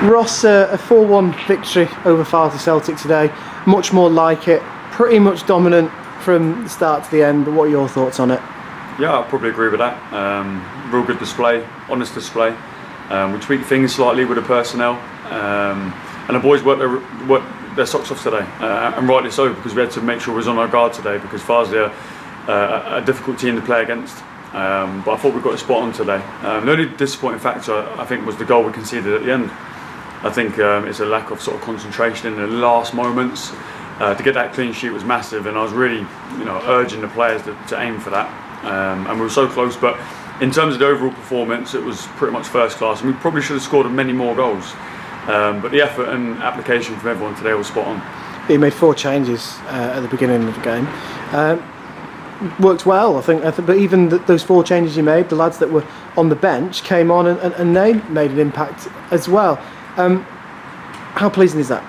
Ross, a 4-1 victory over Farsley Celtic today, much more like it, pretty much dominant from the start to the end, but what are your thoughts on it? Yeah, I'll probably agree with that. Real good display, honest display. We tweaked things slightly with the personnel, and the boys worked their socks off today, and rightly so, because we had to make sure we was on our guard today, because Farsley are a difficult team to play against. But I thought we got a spot on today. The only disappointing factor, I think, was the goal we conceded at the end. I think it's a lack of sort of concentration in the last moments. To get that clean sheet was massive, and I was really, urging the players to aim for that. And we were so close, but in terms of the overall performance, it was pretty much first class, and we probably should have scored many more goals. But the effort and application from everyone today was spot on. He made 4 changes at the beginning of the game. Worked well, I think, but even those 4 changes you made, the lads that were on the bench came on and they made an impact as well. How pleasing is that?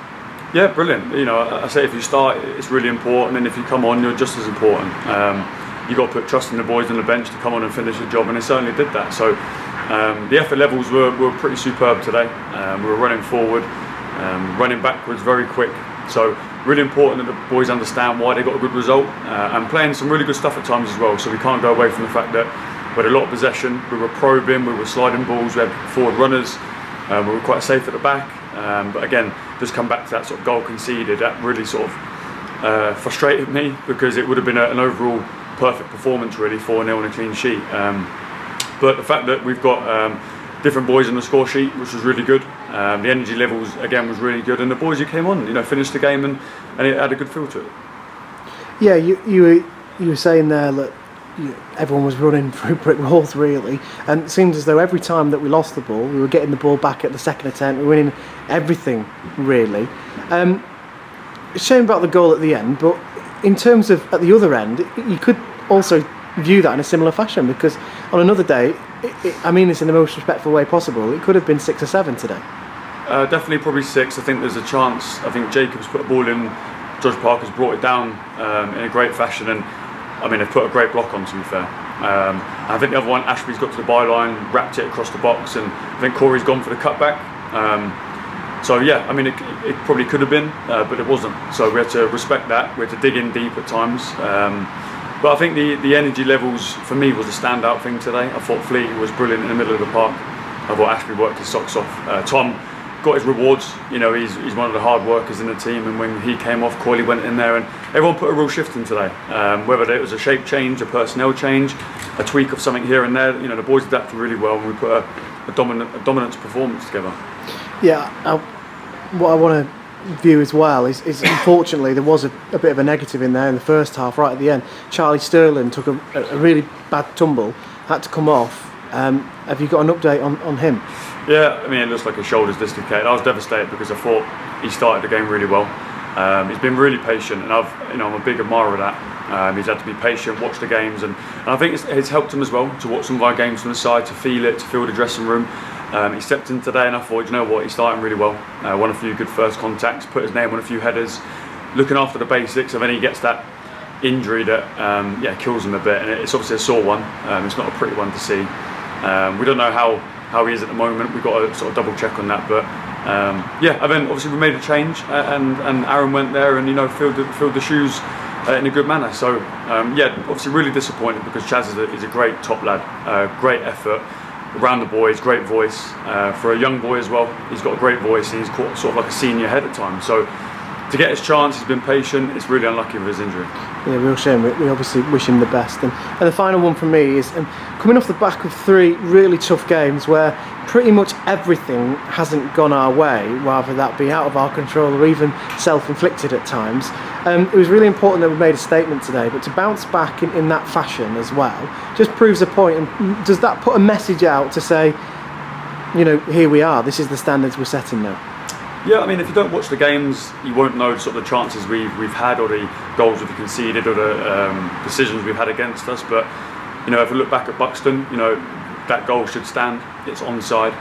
Yeah, brilliant. I say if you start, it's really important, and if you come on, you're just as important. You've got to put trust in the boys on the bench to come on and finish the job, and they certainly did that. So the effort levels were pretty superb today. We were running forward, running backwards very quick. So really important that the boys understand why they got a good result, and playing some really good stuff at times as well. So we can't go away from the fact that we had a lot of possession, we were probing, we were sliding balls, we had forward runners, we were quite safe at the back. But again, just come back to that sort of goal conceded, that really sort of frustrated me, because it would have been an overall perfect performance really, 4-0 on a clean sheet. But the fact that we've got different boys on the score sheet, which was really good. The energy levels again was really good, and the boys who came on, finished the game and it had a good feel to it. Yeah, you were saying there that everyone was running through brick walls really, and it seemed as though every time that we lost the ball, we were getting the ball back at the second attempt, we were winning everything really. It's a shame about the goal at the end, but in terms of at the other end, you could also view that in a similar fashion, because on another day, I mean this in the most respectful way possible, it could have been 6 or 7 today. Definitely probably 6. I think there's a chance. I think Jenkins put a ball in, George Parker's brought it down in a great fashion, and I mean they've put a great block on, to be fair. I think the other one, Ashby's got to the byline, wrapped it across the box, and I think Corey's gone for the cutback. So yeah, I mean it probably could have been, but it wasn't. So we had to respect that. We had to dig in deep at times. But I think the energy levels for me was a standout thing today. I thought Fleet was brilliant in the middle of the park. I thought Ashby worked his socks off. Tom got his rewards. He's one of the hard workers in the team, and when he came off, Corley went in there, and everyone put a real shift in today. Whether it was a shape change, a personnel change, a tweak of something here and there, the boys adapted really well, and we put a dominance performance together. Yeah, what I want to view as well is unfortunately there was a bit of a negative in there in the first half, right at the end. Charlie Sterling took a really bad tumble, had to come off. Have you got an update on him? Yeah, I mean it looks like his shoulder's dislocated. I was devastated because I thought he started the game really well. He's been really patient, and I'm a big admirer of that. He's had to be patient, watch the games, and I think it's helped him as well to watch some of our games from the side, to feel it, to feel the dressing room. He stepped in today, and I thought, he's starting really well. Won a few good first contacts, put his name on a few headers, looking after the basics, and then he gets that injury that kills him a bit, and it's obviously a sore one. It's not a pretty one to see. We don't know how he is at the moment. We've got to sort of double check on that, but and then obviously we made a change, and Aaron went there and filled the shoes in a good manner. So obviously really disappointed, because Chaz is a great top lad, great effort around the boys, great voice for a young boy as well. He's got a great voice, and he's caught sort of like a senior head at times. So to get his chance, he's been patient. It's really unlucky with his injury. Yeah, real shame. We obviously wish him the best. And the final one from me is coming off the back of 3 really tough games where pretty much everything hasn't gone our way, rather that be out of our control or even self-inflicted at times. It was really important that we made a statement today, but to bounce back in that fashion as well just proves a point. And does that put a message out to say, here we are, this is the standards we're setting now? Yeah, I mean, if you don't watch the games, you won't know sort of the chances we've had, or the goals we've conceded, or the decisions we've had against us. But if we look back at Buxton, that goal should stand. It's onside.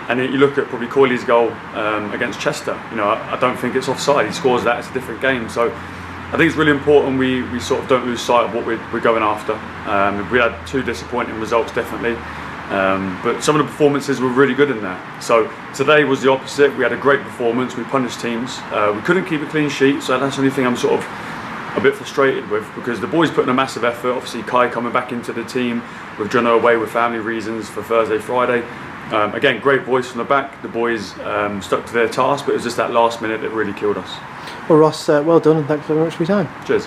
And you look at probably Coyley's goal against Chester. I don't think it's offside. He scores that. It's a different game. So I think it's really important we sort of don't lose sight of what we're going after. We had 2 disappointing results, definitely. But some of the performances were really good in there. So today was the opposite. We had a great performance. We punished teams. We couldn't keep a clean sheet, so that's the only thing I'm sort of a bit frustrated with, because the boys put in a massive effort. Obviously Kai coming back into the team with Jono away with family reasons for Thursday, Friday. Again, great boys from the back. The boys stuck to their task, but it was just that last minute that really killed us. Well, Ross, well done, and thanks very much for your time. Cheers.